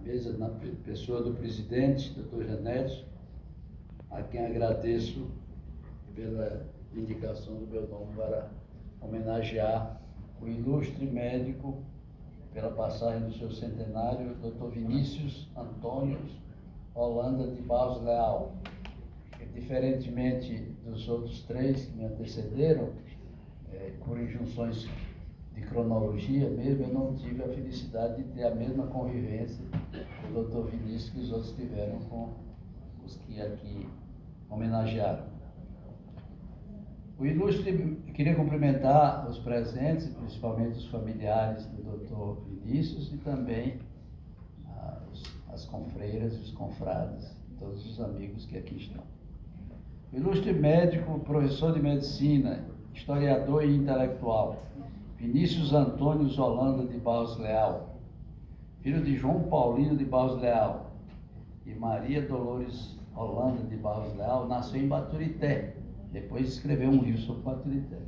mesa, na pessoa do presidente, Dr. Janete, a quem agradeço pela indicação do meu nome para homenagear o ilustre médico pela passagem do seu centenário, Dr. Vinícius Antônio Holanda de Barros Leal. Diferentemente dos outros três que me antecederam, por injunções de cronologia mesmo, eu não tive a felicidade de ter a mesma convivência com o Dr. Vinícius que os outros tiveram com os que aqui homenagearam. O ilustre, queria cumprimentar os presentes, principalmente os familiares do Dr. Vinícius e também as confreiras e os confrades, todos os amigos que aqui estão. O ilustre médico, professor de medicina, historiador e intelectual, Vinícius Antônio Holanda de Barros Leal, filho de João Paulino de Barros Leal e Maria Dolores Holanda de Barros Leal, nasceu em Baturité. Depois escreveu um livro sobre Baturité.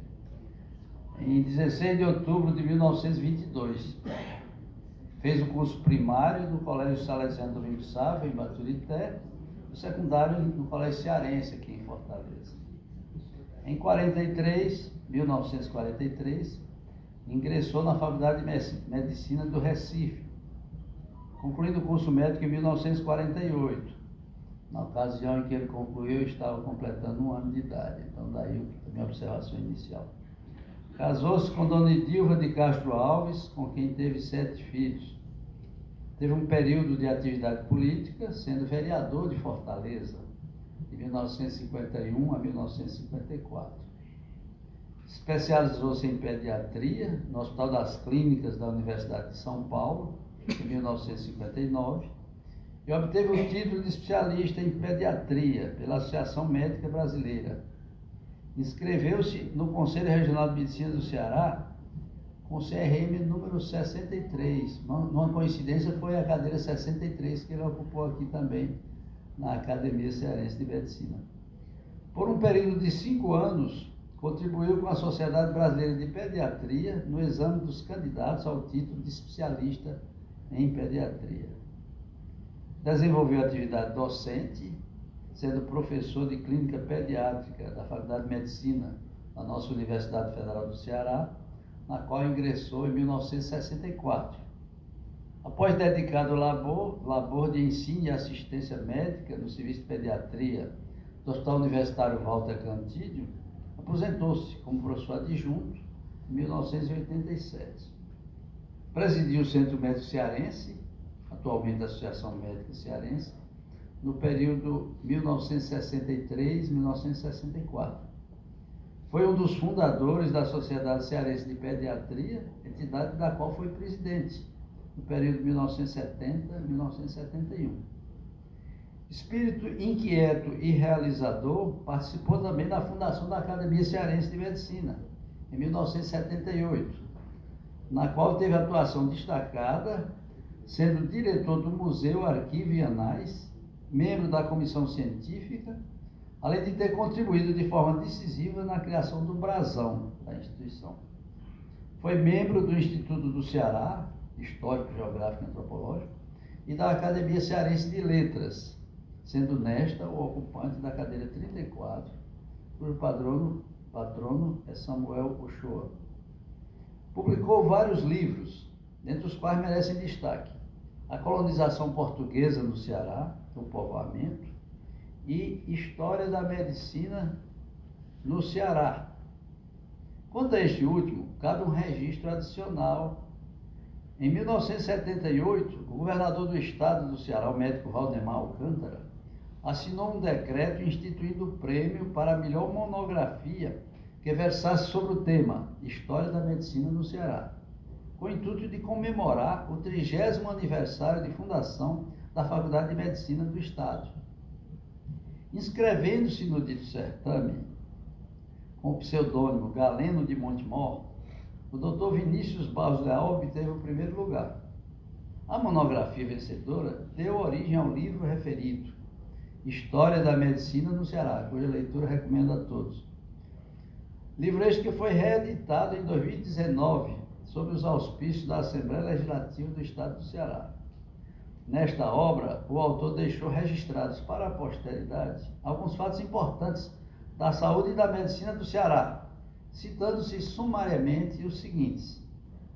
Em 16 de outubro de 1922, fez o curso primário no Colégio Salesiano Domingos Sávio, em Baturité, e o secundário no Colégio Cearense, aqui em Fortaleza. Em 1943, ingressou na Faculdade de Medicina do Recife, concluindo o curso médico em 1948. Na ocasião em que ele concluiu, eu estava completando 1 ano de idade, então daí a minha observação inicial. Casou-se com Dona Idilva de Castro Alves, com quem teve 7 filhos. Teve um período de atividade política, sendo vereador de Fortaleza, de 1951 a 1954. Especializou-se em pediatria no Hospital das Clínicas da Universidade de São Paulo, em 1959, e obteve o título de especialista em pediatria pela Associação Médica Brasileira. Inscreveu-se no Conselho Regional de Medicina do Ceará com o CRM número 63. Numa coincidência, foi a cadeira 63 que ele ocupou aqui também, na Academia Cearense de Medicina. Por um período de 5 anos, contribuiu com a Sociedade Brasileira de Pediatria no exame dos candidatos ao título de especialista em pediatria. Desenvolveu atividade docente, sendo professor de clínica pediátrica da Faculdade de Medicina da nossa Universidade Federal do Ceará, na qual ingressou em 1964. Após dedicado ao labor de ensino e assistência médica no Serviço de Pediatria do Hospital Universitário Walter Cantídio, aposentou-se como professor adjunto em 1987. Presidiu o Centro Médico Cearense, atualmente a Associação Médica Cearense, no período 1963-1964. Foi um dos fundadores da Sociedade Cearense de Pediatria, entidade da qual foi presidente, no período 1970-1971. Espírito inquieto e realizador, participou também da fundação da Academia Cearense de Medicina, em 1978, na qual teve atuação destacada, sendo diretor do Museu, Arquivo e Anais, membro da Comissão Científica, além de ter contribuído de forma decisiva na criação do brasão da instituição. Foi membro do Instituto do Ceará, Histórico, Geográfico e Antropológico, e da Academia Cearense de Letras, sendo nesta o ocupante da cadeira 34, cujo patrono é Samuel Ochoa. Publicou vários livros, dentre os quais merecem destaque A Colonização Portuguesa no Ceará, o Povoamento, e História da Medicina no Ceará. Quanto a este último, cabe um registro adicional. Em 1978, o governador do estado do Ceará, o médico Valdemar Alcântara, assinou um decreto instituindo o prêmio para a melhor monografia que versasse sobre o tema História da Medicina no Ceará, com o intuito de comemorar o 30º aniversário de fundação da Faculdade de Medicina do Estado. Inscrevendo-se no dito certame, com o pseudônimo Galeno de Montemor, o Dr. Vinícius Barros Leal obteve o primeiro lugar. A monografia vencedora deu origem ao livro referido, História da Medicina no Ceará, cuja leitura recomendo a todos. Livro este que foi reeditado em 2019, sob os auspícios da Assembleia Legislativa do Estado do Ceará. Nesta obra, o autor deixou registrados para a posteridade alguns fatos importantes da saúde e da medicina do Ceará, citando-se sumariamente os seguintes.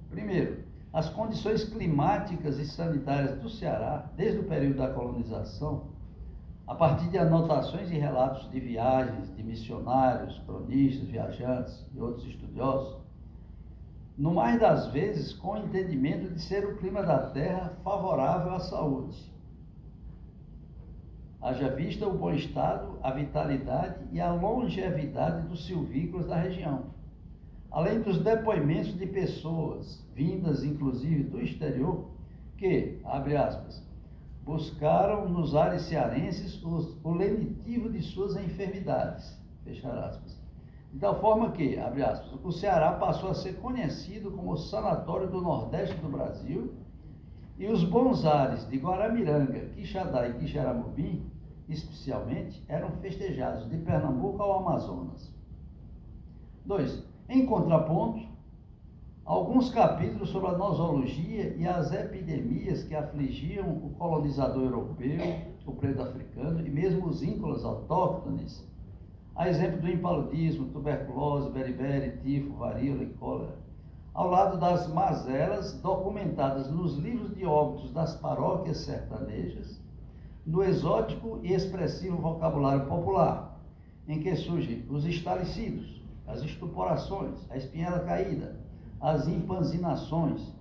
Primeiro, as condições climáticas e sanitárias do Ceará, desde o período da colonização, a partir de anotações e relatos de viagens de missionários, cronistas, viajantes e outros estudiosos, no mais das vezes com o entendimento de ser o clima da terra favorável à saúde. Haja vista o bom estado, a vitalidade e a longevidade dos silvícolas da região, além dos depoimentos de pessoas, vindas inclusive do exterior, que, abre aspas, buscaram nos ares cearenses o lenitivo de suas enfermidades, fechar aspas. De tal forma que, abre aspas, o Ceará passou a ser conhecido como o sanatório do Nordeste do Brasil e os bons ares de Guaramiranga, Quixadá e Quixeramobim, especialmente, eram festejados de Pernambuco ao Amazonas. 2. Em contraponto, alguns capítulos sobre a nosologia e as epidemias que afligiam o colonizador europeu, o preto africano e mesmo os íncolas autóctones, a exemplo do impaludismo, tuberculose, beriberi, tifo, varíola e cólera, ao lado das mazelas documentadas nos livros de óbitos das paróquias sertanejas, no exótico e expressivo vocabulário popular, em que surgem os estalecidos, as estuporações, a espinhela caída, as empanzinações,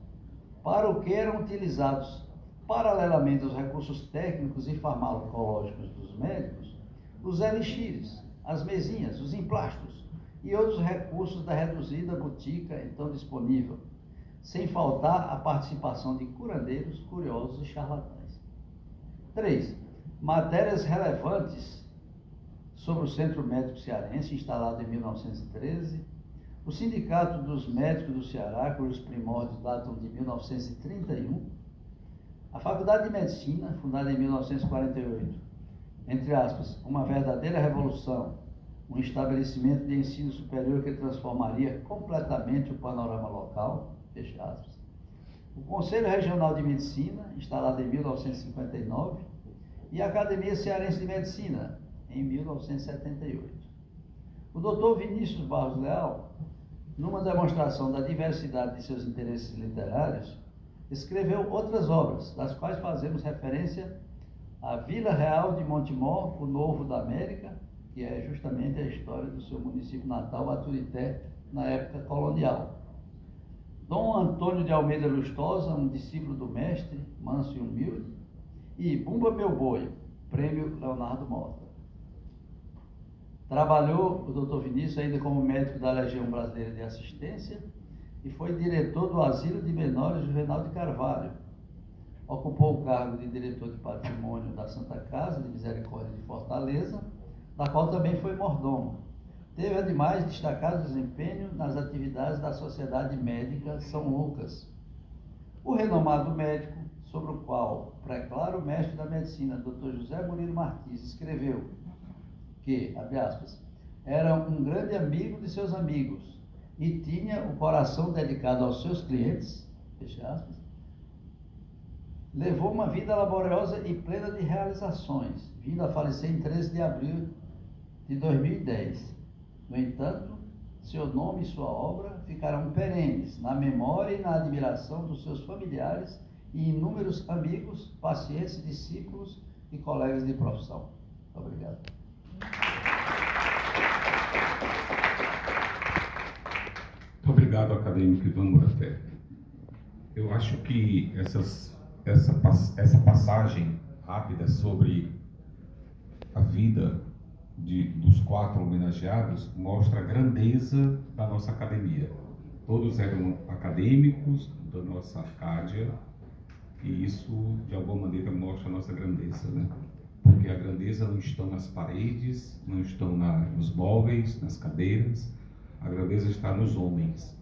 para o que eram utilizados, paralelamente aos recursos técnicos e farmacológicos dos médicos, os elixires, as mesinhas, os emplastos e outros recursos da reduzida botica então disponível, sem faltar a participação de curandeiros, curiosos e charlatães. 3. Matérias relevantes sobre o Centro Médico Cearense, instalado em 1913, o Sindicato dos Médicos do Ceará, cujos primórdios datam de 1931, a Faculdade de Medicina, fundada em 1948, entre aspas, uma verdadeira revolução, um estabelecimento de ensino superior que transformaria completamente o panorama local, fecha aspas. O Conselho Regional de Medicina, instalado em 1959, e a Academia Cearense de Medicina, em 1978. O Dr. Vinícius Barros Leal, numa demonstração da diversidade de seus interesses literários, escreveu outras obras, das quais fazemos referência a Vila Real de Montemor, o Novo da América, que é justamente a história do seu município natal, Baturité, na época colonial. Dom Antônio de Almeida Lustosa, um discípulo do mestre, manso e humilde, e Bumba Meu Boi, prêmio Leonardo Mota. Trabalhou o Dr. Vinícius ainda como médico da Legião Brasileira de Assistência e foi diretor do Asilo de Menores Juvenal de Carvalho. Ocupou o cargo de diretor de patrimônio da Santa Casa de Misericórdia de Fortaleza, da qual também foi mordomo. Teve, ademais, destacado desempenho nas atividades da Sociedade Médica São Lucas. O renomado médico, sobre o qual o preclaro mestre da medicina, Dr. José Murilo Martins, escreveu que, abre aspas, era um grande amigo de seus amigos e tinha o coração dedicado aos seus clientes, fecha aspas, levou uma vida laboriosa e plena de realizações, vindo a falecer em 13 de abril de 2010. No entanto, seu nome e sua obra ficarão perenes na memória e na admiração dos seus familiares e inúmeros amigos, pacientes, discípulos e colegas de profissão. Obrigado. Muito obrigado, acadêmico Ivan Muraté. Eu acho que essa passagem rápida sobre a vida dos 4 homenageados mostra a grandeza da nossa academia. Todos eram acadêmicos da nossa Arcádia e isso, de alguma maneira, mostra a nossa grandeza, né? Porque a grandeza não está nas paredes, não está nos móveis, nas cadeiras, a grandeza está nos homens.